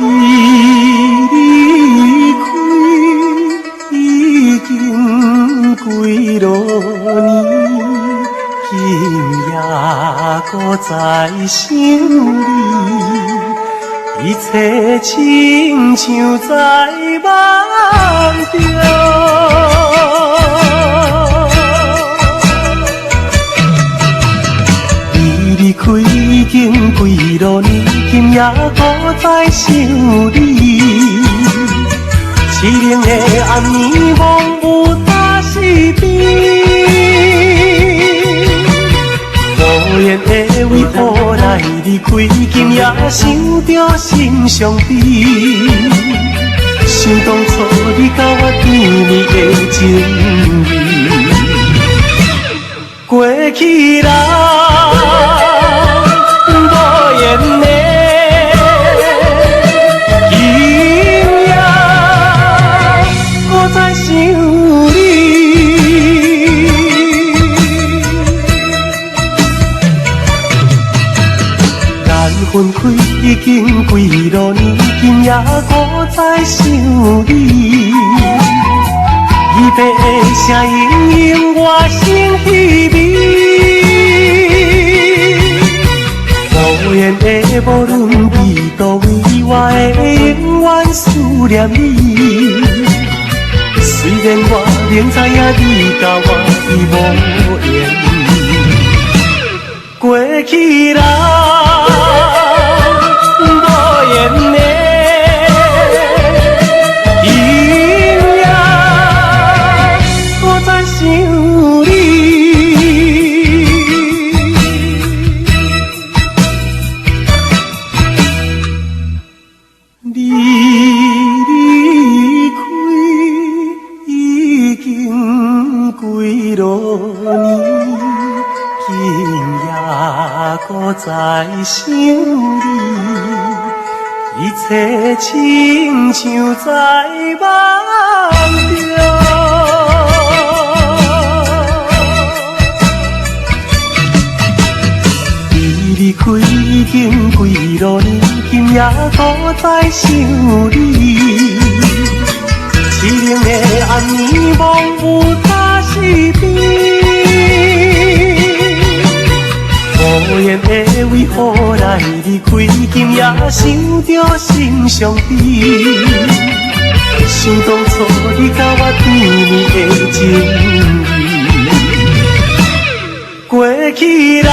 你离开已经几落年，今夜搁再想你，一切亲像在梦中。你离开已经几落年，今夜搁再想你，凄冷的暗暝茫有大西边，无言的为何来离开，今夜想着心伤悲，想当初你甲我甜蜜的情意，过去人无言的。分开已经几落年，今夜搁再想你，离别的声音引我心稀微，无言的无论伫倒位，我会永远思念你。虽然我明知影你甲我已无缘，过去人。无言的今夜，我在想你。你离开已经几落年，今夜搁再想你。一切亲像在梦中，你离开已经几落年，今夜搁再想你，凄冷的暗暝茫有大西边。无言的为何来离开，今夜想着心伤悲，想当初你甲我甜蜜的情意，过去人。